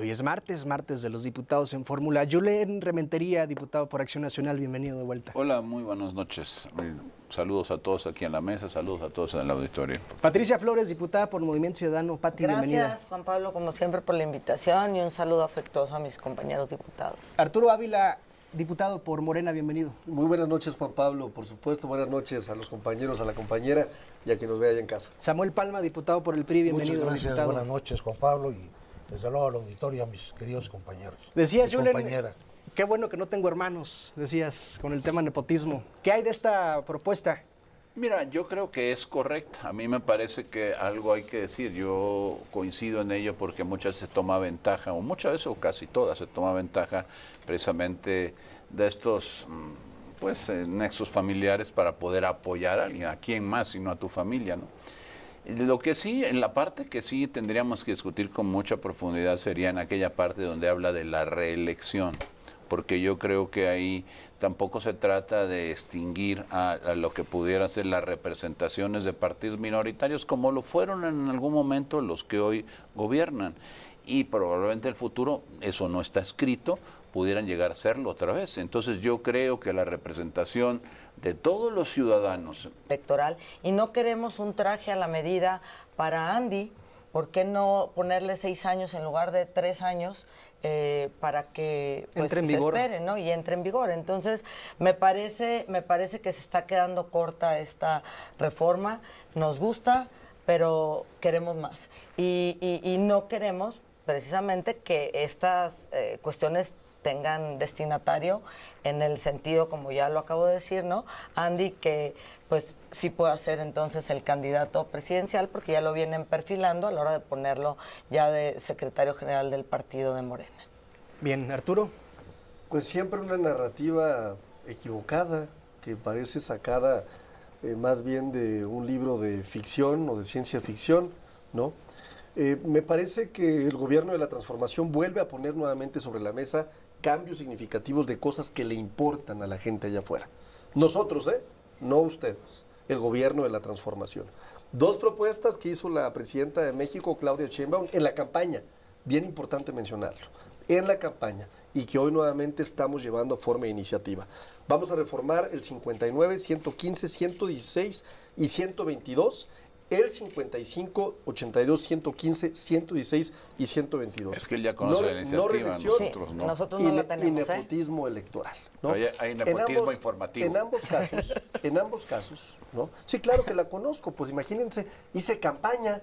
hoy es martes, martes de los diputados en Fórmula. Julen Rementería, diputado por Acción Nacional, bienvenido de vuelta. Hola, muy buenas noches. Saludos a todos aquí en la mesa, saludos a todos en el auditorio. Patricia Flores, diputada por Movimiento Ciudadano. Pati, bienvenida. Gracias, Juan Pablo, como siempre, por la invitación y un saludo afectuoso a mis compañeros diputados. Arturo Ávila, diputado por Morena, bienvenido. Muy buenas noches, Juan Pablo, por supuesto. Buenas noches a los compañeros, a la compañera y a quien nos vea allá en casa. Samuel Palma, diputado por el PRI, bienvenido. Muchas gracias, diputado. buenas noches, Juan Pablo, y desde luego al auditorio, a mis queridos compañeros. Decías, Julen, compañera. qué bueno que no tengo hermanos, decías, con el tema nepotismo. ¿Qué hay de esta propuesta? Mira, yo creo que es correcta. A mí me parece que algo hay que decir. Yo coincido en ello porque muchas veces se toma ventaja, o muchas veces o casi todas se toma ventaja precisamente de estos nexos familiares para poder apoyar a alguien, a quién más, sino a tu familia, ¿no? Lo que sí, en la parte que sí tendríamos que discutir con mucha profundidad sería en aquella parte donde habla de la reelección, porque yo creo que ahí tampoco se trata de extinguir a lo que pudieran ser las representaciones de partidos minoritarios, como lo fueron en algún momento los que hoy gobiernan. Y probablemente en el futuro, eso no está escrito, pudieran llegar a serlo otra vez. Entonces yo creo que la representación de todos los ciudadanos Electoral, y no queremos un traje a la medida para Andy. ¿Por qué no ponerle 6 años en lugar de 3 años para que entre en se vigor, espere, ¿no? Y entre en vigor? Entonces, me parece que se está quedando corta esta reforma. Nos gusta, pero queremos más. Y no queremos precisamente que estas cuestiones tengan destinatario en el sentido, como ya lo acabo de decir, ¿no? Andy, que pues sí pueda ser entonces el candidato presidencial, porque ya lo vienen perfilando a la hora de ponerlo ya de secretario general del partido de Morena. Bien, Arturo. Pues siempre una narrativa equivocada que parece sacada más bien de un libro de ficción o de ciencia ficción, ¿no? Me parece que el gobierno de la transformación vuelve a poner nuevamente sobre la mesa cambios significativos de cosas que le importan a la gente allá afuera. Nosotros, no ustedes, el gobierno de la transformación. 2 propuestas que hizo la presidenta de México, Claudia Sheinbaum, en la campaña, bien importante mencionarlo, en la campaña, y que hoy nuevamente estamos llevando a forma de iniciativa. Vamos a reformar el 59, 115, 116 y 122, el 55, 82, 115, 116 y 122. Es que él ya conoce la iniciativa, reelección, nosotros no. Nosotros no la tenemos, y nepotismo electoral, ¿no? Hay nepotismo informativo. En ambos casos, ¿no? Sí, claro que la conozco, pues imagínense, hice campaña,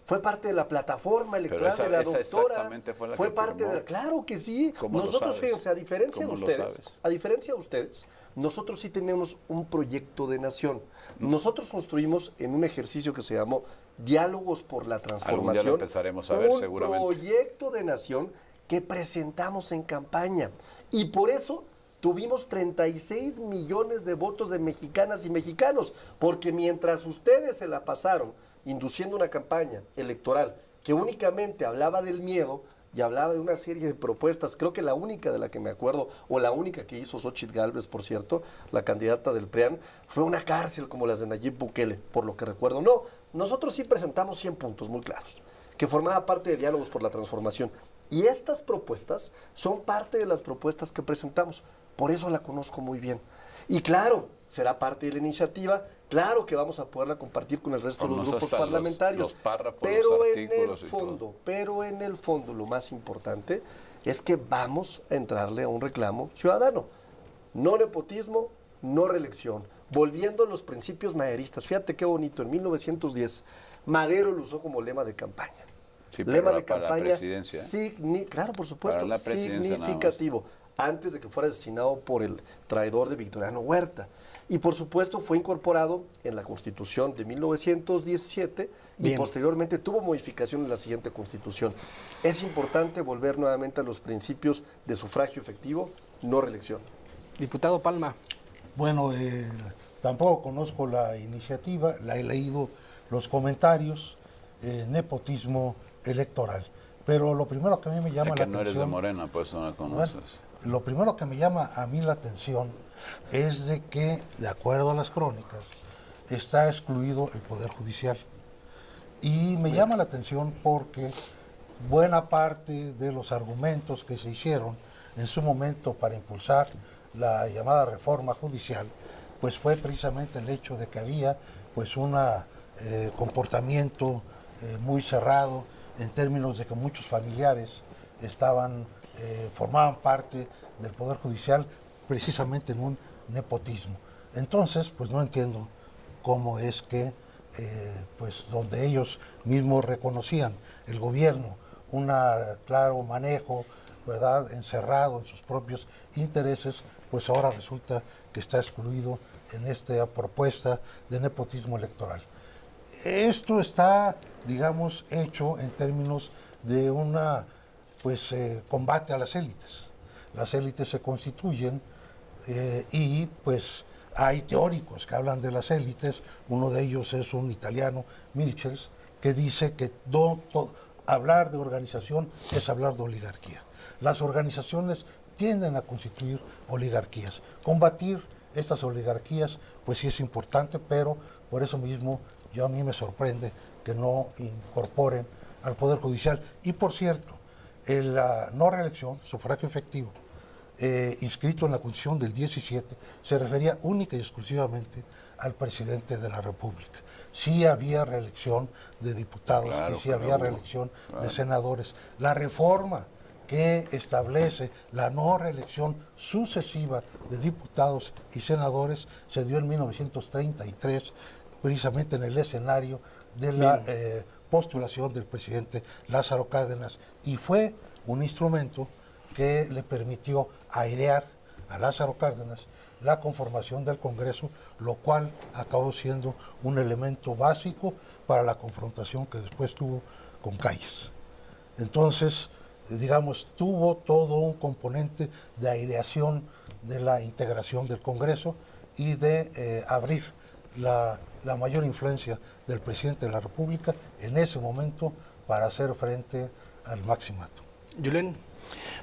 fue parte de la plataforma electoral de la doctora. Exactamente fue la que parte firmó. de claro que sí. ¿Cómo lo Nosotros, sabes? fíjense, a diferencia de ¿Cómo lo ustedes, nosotros sí tenemos un proyecto de nación. Nosotros construimos en un ejercicio que se llamó Diálogos por la Transformación. Algún día lo empezaremos a ver, seguramente. Un proyecto de nación que presentamos en campaña. Y por eso tuvimos 36 millones de votos de mexicanas y mexicanos. Porque mientras ustedes se la pasaron induciendo una campaña electoral que únicamente hablaba del miedo y hablaba de una serie de propuestas, creo que la única de la que me acuerdo, o la única que hizo Xóchitl Gálvez, por cierto, la candidata del PRIAN, fue una cárcel como las de Nayib Bukele, por lo que recuerdo. No, nosotros sí presentamos 100 puntos muy claros, que formaba parte de Diálogos por la Transformación. Y estas propuestas son parte de las propuestas que presentamos, por eso la conozco muy bien. Y claro, será parte de la iniciativa, claro que vamos a poderla compartir con el resto de los grupos parlamentarios. Los párrafos, pero los en artículos el y fondo, todo. pero en el fondo lo más importante es que vamos a entrarle a un reclamo ciudadano. No nepotismo, no reelección. Volviendo a los principios maderistas. Fíjate qué bonito, en 1910 Madero lo usó como lema de campaña. Sí, Lema pero de para campaña, la presidencia. claro, por supuesto, Para la presidencia significativo, antes de que fuera asesinado por el traidor de Victoriano Huerta. Y por supuesto fue incorporado en la Constitución de 1917 y Bien. posteriormente tuvo modificación en la siguiente Constitución. Es importante volver nuevamente a los principios de sufragio efectivo, no reelección. Diputado Palma. Bueno, tampoco conozco la iniciativa, la he leído los comentarios, nepotismo electoral. Pero lo primero que a mí me llama Es la que no eres de atención... Morena, pues no la conoces. Lo primero que me llama a mí la atención es de que, de acuerdo a las crónicas, está excluido el Poder Judicial. Y me llama la atención porque buena parte de los argumentos que se hicieron en su momento para impulsar la llamada reforma judicial, pues fue precisamente el hecho de que había pues un comportamiento muy cerrado en términos de que muchos familiares formaban parte del Poder Judicial precisamente en un nepotismo. Entonces, pues no entiendo cómo es que, pues donde ellos mismos reconocían el gobierno un claro manejo, ¿verdad?, encerrado en sus propios intereses, pues ahora resulta que está excluido en esta propuesta de nepotismo electoral. Esto está, digamos, hecho en términos de una, pues, combate a las élites. Las élites se constituyen y, pues, hay teóricos que hablan de las élites. Uno de ellos es un italiano, Michels, que dice que hablar de organización es hablar de oligarquía. Las organizaciones tienden a constituir oligarquías. Combatir estas oligarquías, pues sí es importante, pero por eso mismo a mí me sorprende que no incorporen al Poder Judicial. Y por cierto, la no reelección, sufragio efectivo, inscrito en la Constitución del 17, se refería única y exclusivamente al presidente de la República. Sí había reelección de diputados, claro, y sí había reelección de senadores. La reforma que establece la no reelección sucesiva de diputados y senadores se dio en 1933, precisamente en el escenario de la postulación del presidente Lázaro Cárdenas, y fue un instrumento que le permitió airear a Lázaro Cárdenas la conformación del Congreso, lo cual acabó siendo un elemento básico para la confrontación que después tuvo con Calles. Entonces, digamos, tuvo todo un componente de aireación de la integración del Congreso y de abrir la mayor influencia del presidente de la República en ese momento para hacer frente al maximato. Julen.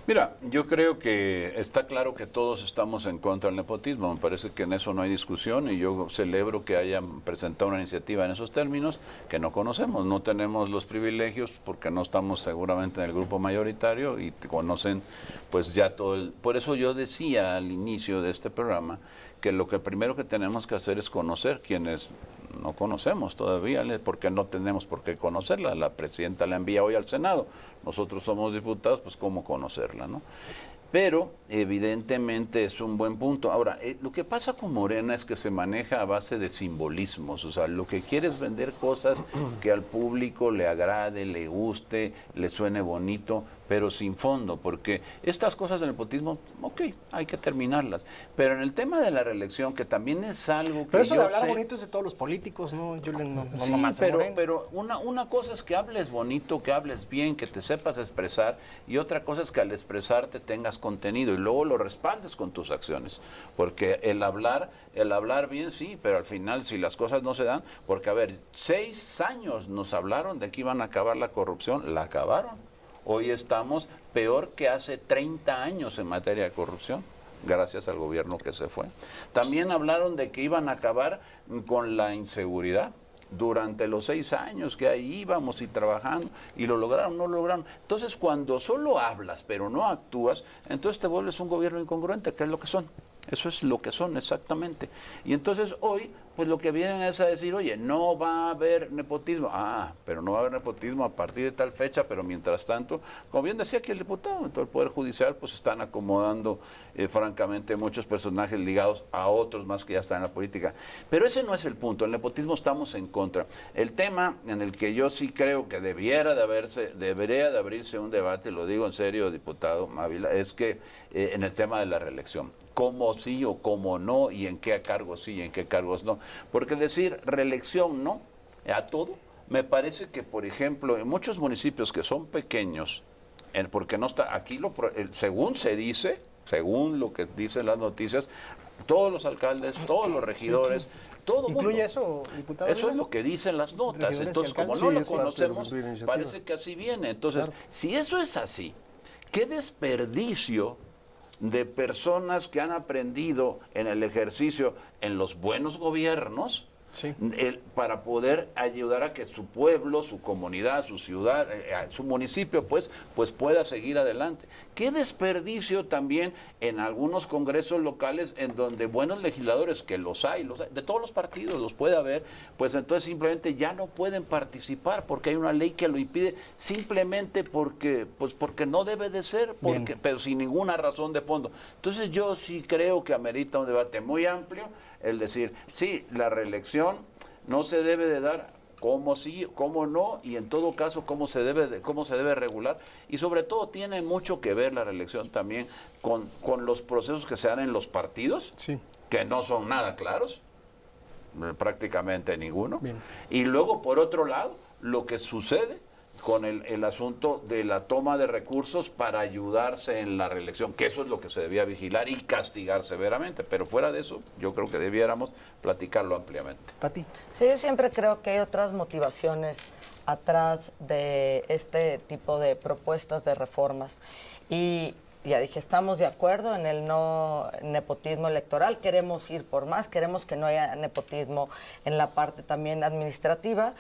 Mira, yo creo que está claro que todos estamos en contra del nepotismo. Me parece que en eso no hay discusión y yo celebro que hayan presentado una iniciativa en esos términos que no conocemos. No tenemos los privilegios porque no estamos seguramente en el grupo mayoritario y conocen pues ya todo el... Por eso yo decía al inicio de este programa que lo que primero que tenemos que hacer es conocer quienes no conocemos todavía, porque no tenemos por qué conocerla. La presidenta la envía hoy al Senado. Nosotros somos diputados, pues cómo conocerla, ¿no? Pero evidentemente es un buen punto. Ahora, lo que pasa con Morena es que se maneja a base de simbolismos. O sea, lo que quiere es vender cosas que al público le agrade, le guste, le suene bonito, pero sin fondo, porque estas cosas del nepotismo, ok, hay que terminarlas. Pero en el tema de la reelección, que también es algo que pero eso yo de hablar sé, bonito es de todos los políticos, ¿no? No sí, nomás de Morena. pero una cosa es que hables bonito, que hables bien, que te sepas expresar, y otra cosa es que al expresarte tengas contenido y luego lo respaldes con tus acciones. Porque el hablar bien sí, pero al final si las cosas no se dan, porque a ver, 6 años nos hablaron de que iban a acabar la corrupción, la acabaron. Hoy estamos peor que hace 30 años en materia de corrupción, gracias al gobierno que se fue. También hablaron de que iban a acabar con la inseguridad durante los 6 años que ahí íbamos y trabajando, y lo lograron, no lo lograron. Entonces, cuando solo hablas pero no actúas, entonces te vuelves un gobierno incongruente, que es lo que son. Eso es lo que son exactamente. Y entonces hoy, pues lo que vienen es a decir, oye, no va a haber nepotismo. Ah, pero no va a haber nepotismo a partir de tal fecha, pero mientras tanto, como bien decía aquí el diputado, en todo el Poder Judicial, pues están acomodando, francamente, muchos personajes ligados a otros más que ya están en la política. Pero ese no es el punto, el nepotismo estamos en contra. El tema en el que yo sí creo que debería de abrirse un debate, lo digo en serio, diputado Ávila, es que en el tema de la reelección, cómo sí o cómo no, y en qué cargos sí y en qué cargos no. Porque decir reelección no a todo, me parece que, por ejemplo, en muchos municipios que son pequeños, porque no está aquí, según se dice, según lo que dicen las noticias, todos los alcaldes, todos los regidores, todo ¿incluye mundo. Eso, diputado? Eso es lo que dicen las notas. Entonces, como no lo conocemos, parece que así viene. Entonces, si eso es así, qué desperdicio de personas que han aprendido en el ejercicio, en los buenos gobiernos, Sí. Para poder ayudar a que su pueblo, su comunidad, su ciudad, su municipio, pues pueda seguir adelante. Qué desperdicio también en algunos congresos locales en donde buenos legisladores, que los hay, de todos los partidos los puede haber, pues entonces simplemente ya no pueden participar porque hay una ley que lo impide, simplemente porque no debe de ser, pero sin ninguna razón de fondo. Entonces yo sí creo que amerita un debate muy amplio, el decir, sí, la reelección no se debe de dar, cómo sí, cómo no, y en todo caso cómo se debe regular, y sobre todo tiene mucho que ver la reelección también con los procesos que se dan en los partidos, Sí. que no son nada claros, prácticamente ninguno. Bien. Y luego, por otro lado, lo que sucede con el asunto de la toma de recursos para ayudarse en la reelección, que eso es lo que se debía vigilar y castigar severamente, pero fuera de eso, yo creo que debiéramos platicarlo ampliamente. Pati. Sí, yo siempre creo que hay otras motivaciones atrás de este tipo de propuestas de reformas. Y ya dije, estamos de acuerdo en el no nepotismo electoral, queremos ir por más, queremos que no haya nepotismo en la parte también administrativa,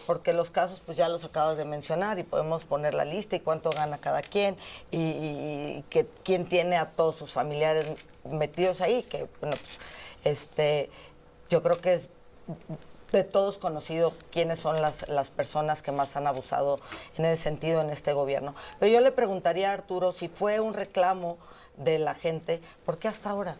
porque los casos pues ya los acabas de mencionar y podemos poner la lista y cuánto gana cada quien y que quién tiene a todos sus familiares metidos ahí, que bueno, yo creo que es de todos conocido quiénes son las personas que más han abusado en ese sentido en este gobierno. Pero yo le preguntaría a Arturo si fue un reclamo de la gente, ¿por qué hasta ahora?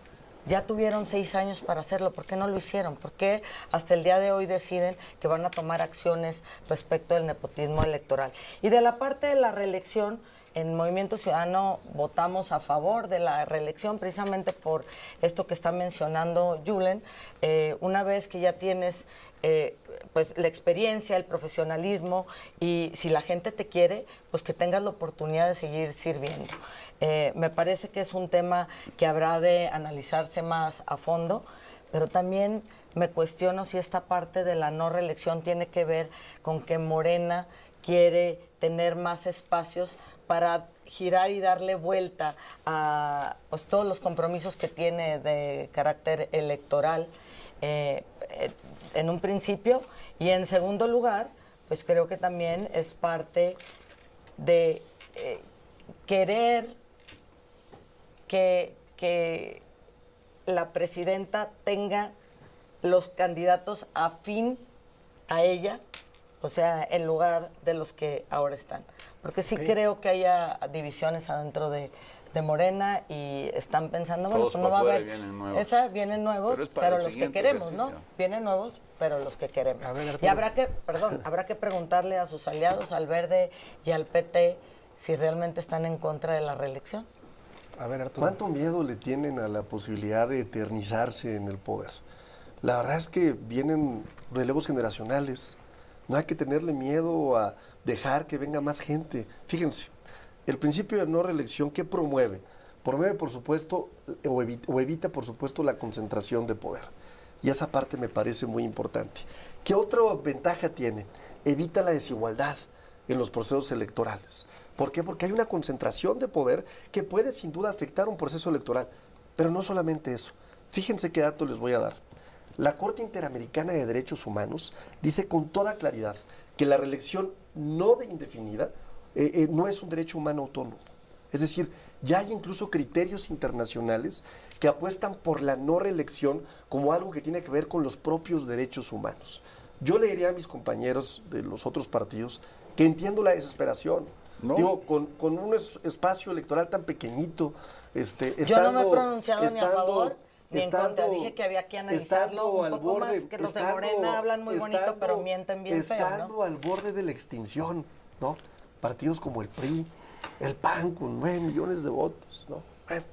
Ya tuvieron 6 años para hacerlo, ¿por qué no lo hicieron? ¿Por qué hasta el día de hoy deciden que van a tomar acciones respecto del nepotismo electoral? Y de la parte de la reelección, en Movimiento Ciudadano votamos a favor de la reelección precisamente por esto que está mencionando Julen. Una vez que ya tienes pues la experiencia, el profesionalismo y si la gente te quiere, pues que tengas la oportunidad de seguir sirviendo. Me parece que es un tema que habrá de analizarse más a fondo, pero también me cuestiono si esta parte de la no reelección tiene que ver con que Morena quiere tener más espacios para girar y darle vuelta a pues, todos los compromisos que tiene de carácter electoral en un principio. Y en segundo lugar, pues creo que también es parte de querer que la presidenta tenga los candidatos afín a ella, o sea, en lugar de los que ahora están. Porque sí creo que haya divisiones adentro de Morena y están pensando, bueno, Todos pues no va a haber. vienen nuevos. Vienen nuevos, Pero es para pero el los que siguiente queremos, ¿no? ejercicio. Vienen nuevos, pero los que queremos. A ver, y Arturo. habrá que preguntarle a sus aliados, al Verde y al PT, si realmente están en contra de la reelección. A ver, Arturo. ¿Cuánto miedo le tienen a la posibilidad de eternizarse en el poder? La verdad es que vienen relevos generacionales. No hay que tenerle miedo a dejar que venga más gente. Fíjense, el principio de no reelección, ¿qué promueve? Promueve, por supuesto, o evita, por supuesto, la concentración de poder. Y esa parte me parece muy importante. ¿Qué otra ventaja tiene? Evita la desigualdad en los procesos electorales. ¿Por qué? Porque hay una concentración de poder que puede sin duda afectar un proceso electoral. Pero no solamente eso. Fíjense qué dato les voy a dar. La Corte Interamericana de Derechos Humanos dice con toda claridad que la reelección no indefinida no es un derecho humano autónomo. Es decir, ya hay incluso criterios internacionales que apuestan por la no reelección como algo que tiene que ver con los propios derechos humanos. Yo le diría a mis compañeros de los otros partidos que entiendo la desesperación. No. Digo, con un espacio electoral tan pequeñito, Yo no me he pronunciado ni a favor ni en contra. Dije que había que analizarlo un poco más, que los de Morena hablan muy bonito, pero mienten bien feo, ¿no? Estando al borde de la extinción, ¿no? Partidos como el PRI, el PAN con 9 millones de votos, ¿no? Bueno,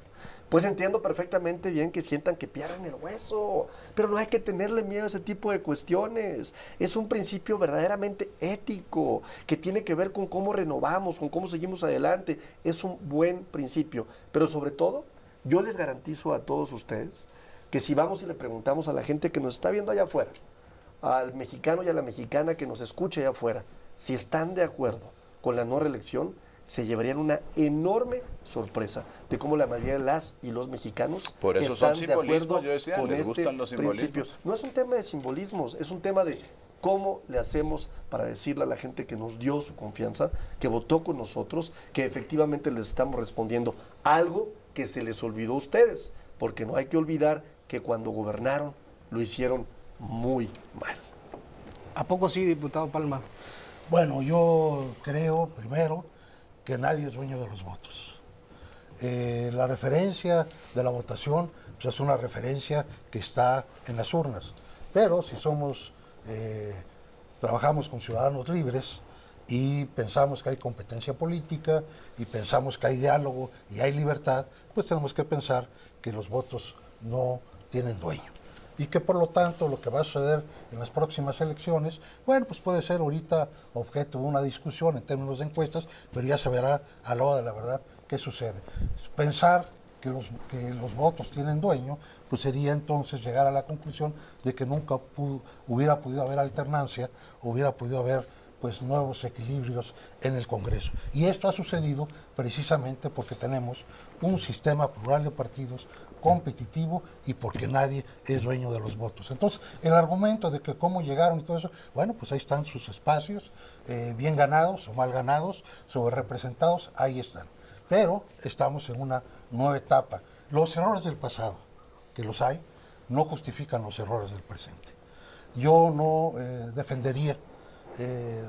pues entiendo perfectamente bien que sientan que pierden el hueso, pero no hay que tenerle miedo a ese tipo de cuestiones. Es un principio verdaderamente ético, que tiene que ver con cómo renovamos, con cómo seguimos adelante. Es un buen principio, pero sobre todo, yo les garantizo a todos ustedes que si vamos y le preguntamos a la gente que nos está viendo allá afuera, al mexicano y a la mexicana que nos escucha allá afuera, si están de acuerdo con la no reelección, se llevarían una enorme sorpresa de cómo la mayoría de las y los mexicanos Por eso son están de acuerdo simbolismos, yo decía, con les este gustan los principio. simbolismos. No es un tema de simbolismos, es un tema de cómo le hacemos para decirle a la gente que nos dio su confianza, que votó con nosotros, que efectivamente les estamos respondiendo algo que se les olvidó a ustedes, porque no hay que olvidar que cuando gobernaron lo hicieron muy mal. ¿A poco sí, diputado Palma? Bueno, yo creo, primero, que nadie es dueño de los votos. La referencia de la votación pues, es una referencia que está en las urnas. Pero si trabajamos con ciudadanos libres y pensamos que hay competencia política y pensamos que hay diálogo y hay libertad, pues tenemos que pensar que los votos no tienen dueño. Y que por lo tanto lo que va a suceder en las próximas elecciones, bueno, pues puede ser ahorita objeto de una discusión en términos de encuestas, pero ya se verá a la hora de la verdad qué sucede. Pensar que los votos tienen dueño, pues sería entonces llegar a la conclusión de que nunca hubiera podido haber alternancia, hubiera podido haber pues nuevos equilibrios en el Congreso. Y esto ha sucedido precisamente porque tenemos un sistema plural de partidos competitivo y porque nadie es dueño de los votos. Entonces, el argumento de que cómo llegaron y todo eso, bueno, pues ahí están sus espacios, bien ganados o mal ganados, sobrerepresentados, ahí están. Pero estamos en una nueva etapa. Los errores del pasado, que los hay, no justifican los errores del presente. Yo no defendería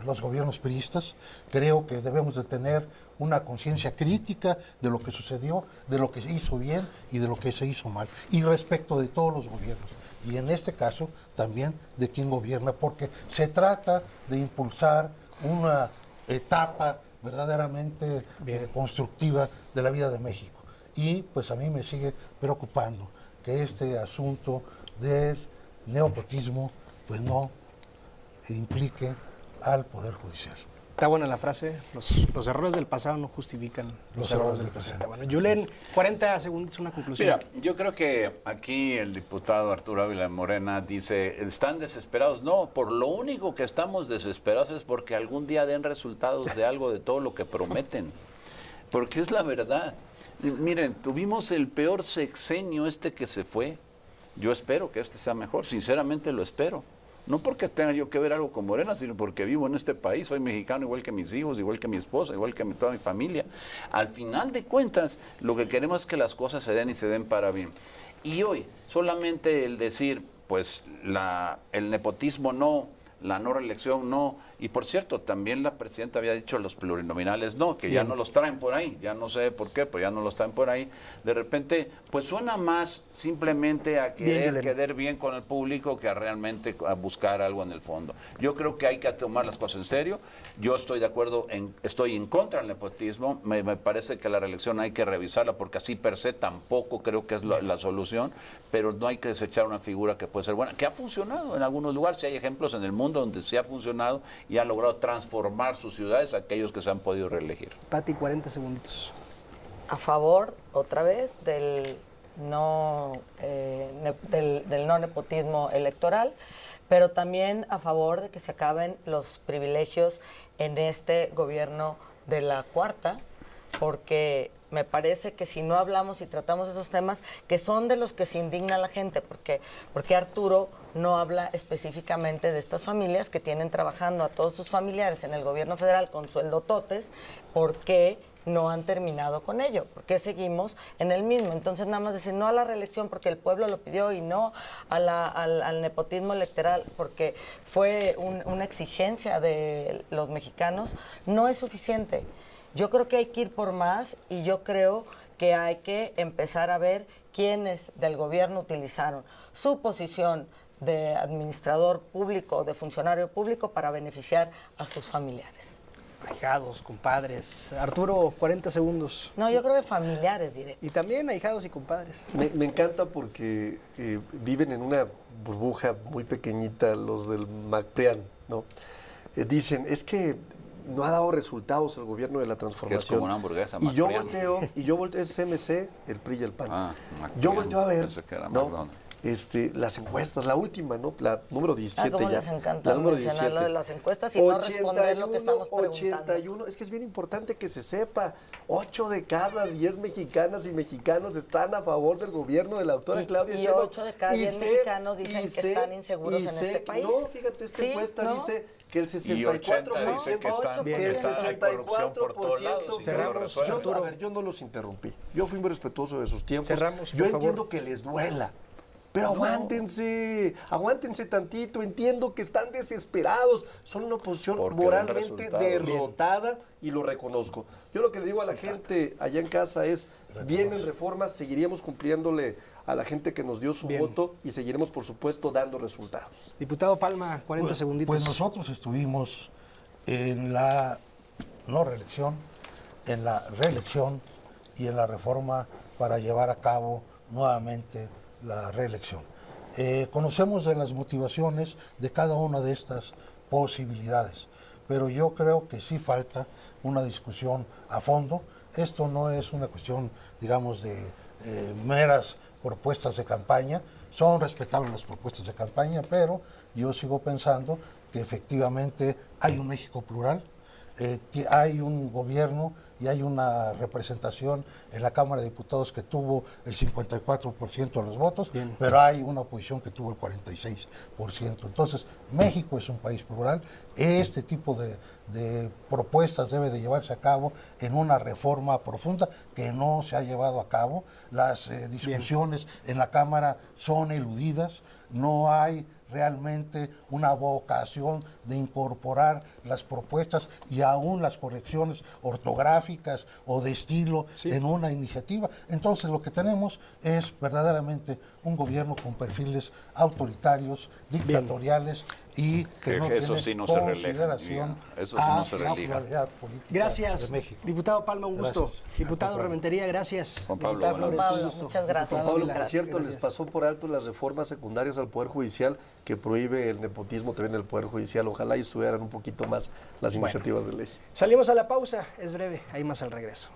los gobiernos priistas. Creo que debemos de tener una conciencia crítica de lo que sucedió, de lo que se hizo bien y de lo que se hizo mal. Y respecto de todos los gobiernos. Y en este caso también de quien gobierna, porque se trata de impulsar una etapa verdaderamente constructiva de la vida de México. Y pues a mí me sigue preocupando que este asunto del neopotismo pues no implique al Poder Judicial. Está buena la frase, los errores del pasado no justifican los errores del presente. Bueno, Julen, 40 segundos, una conclusión. Mira, yo creo que aquí el diputado Arturo Ávila Morena dice, ¿están desesperados? No, por lo único que estamos desesperados es porque algún día den resultados de algo de todo lo que prometen. Porque es la verdad. Miren, tuvimos el peor sexenio que se fue. Yo espero que este sea mejor, sinceramente lo espero. No porque tenga yo que ver algo con Morena, sino porque vivo en este país, soy mexicano igual que mis hijos, igual que mi esposa, igual que toda mi familia. Al final de cuentas, lo que queremos es que las cosas se den y se den para bien. Y hoy, solamente el decir, pues, el nepotismo no, la no reelección no, y por cierto, también la presidenta había dicho los plurinominales no, que ya no los traen por ahí, ya no sé por qué, pero ya no los traen por ahí. De repente, pues suena más simplemente a querer quedar bien con el público que a realmente a buscar algo en el fondo. Yo creo que hay que tomar las cosas en serio. Yo estoy de acuerdo, estoy en contra del nepotismo. Me parece que la reelección hay que revisarla porque así per se tampoco creo que es la solución, pero no hay que desechar una figura que puede ser buena, que ha funcionado en algunos lugares. Si hay ejemplos en el mundo donde sí ha funcionado y ha logrado transformar sus ciudades, aquellos que se han podido reelegir. Pati, 40 segundos. A favor, otra vez, del no nepotismo electoral, pero también a favor de que se acaben los privilegios en este gobierno de la cuarta, porque me parece que si no hablamos y tratamos esos temas, que son de los que se indigna la gente, porque Arturo no habla específicamente de estas familias que tienen trabajando a todos sus familiares en el gobierno federal con sueldototes, porque no han terminado con ello, porque seguimos en el mismo. Entonces, nada más decir no a la reelección porque el pueblo lo pidió y no al nepotismo electoral porque fue una exigencia de los mexicanos, no es suficiente. Yo creo que hay que ir por más y yo creo que hay que empezar a ver quiénes del gobierno utilizaron su posición de administrador público, de funcionario público para beneficiar a sus familiares. Ahijados, compadres. Arturo, 40 segundos. No, yo creo que familiares directos. Y también ahijados y compadres. Me encanta porque viven en una burbuja muy pequeñita los del MacPrean, ¿no? Dicen, es que no ha dado resultados el gobierno de la transformación. Que es como una hamburguesa, y yo MacPrean. volteo, es MC, el PRI y el PAN. MacPrean, yo volteo a ver, pensé que era ¿no? McDonald's. las encuestas, la última, ¿no? La número 17 cómo ya. les encanta La número mencionar 17. lo de las encuestas y no responder lo que estamos preguntando. 81, es que es bien importante que se sepa, 8 de cada 10 mexicanas y mexicanos están a favor del gobierno de la doctora Claudia y Sheinbaum. 8 de cada 10 mexicanos dicen que están inseguros en este país. No, fíjate, esta Sí, encuesta ¿no? dice que el 64%, Y 80 dice que están, Bien. que el hay corrupción por todos lados. y que lo Cerramos, resuelven. yo, a ver, yo no los interrumpí. Yo fui muy respetuoso de sus tiempos. Cerramos, por yo favor. entiendo que les duela. Pero aguántense tantito, entiendo que están desesperados, son una oposición Porque ven moralmente resultados. derrotada y lo reconozco. Yo lo que le digo a la gente allá en casa es, vienen reformas, seguiríamos cumpliéndole a la gente que nos dio su Bien. voto y seguiremos, por supuesto, dando resultados. Diputado Palma, 40 segunditos. Pues nosotros estuvimos en la no reelección, en la reelección y en la reforma para llevar a cabo nuevamente la reelección. Conocemos de las motivaciones de cada una de estas posibilidades, pero yo creo que sí falta una discusión a fondo. Esto no es una cuestión, digamos, de meras propuestas de campaña. Son respetables las propuestas de campaña, pero yo sigo pensando que efectivamente hay un México plural, hay un gobierno y hay una representación en la Cámara de Diputados que tuvo el 54% de los votos, pero hay una oposición que tuvo el 46%. Entonces, México es un país plural. Este tipo de propuestas debe de llevarse a cabo en una reforma profunda que no se ha llevado a cabo. Las discusiones en la Cámara son eludidas, no hay realmente una vocación de incorporar las propuestas y aún las correcciones ortográficas o de estilo en una iniciativa. Entonces lo que tenemos es verdaderamente un gobierno con perfiles autoritarios, dictatoriales y que no Eso tiene sí no se relega, consideración eso sí no se a la religa. pluralidad política Gracias, de México. diputado Palma, un gusto. Gracias. Diputado Al contrario. Rementería, gracias. Juan Pablo, Diputada buenas Flores, Pablo, un gusto. muchas gracias. Diputado Pablo, Vila, por cierto, les gracias. pasó por alto las reformas secundarias al Poder Judicial que prohíbe el nepotismo también en el Poder Judicial. Ojalá y estuvieran un poquito más las iniciativas de ley. Salimos a la pausa, es breve, hay más al regreso.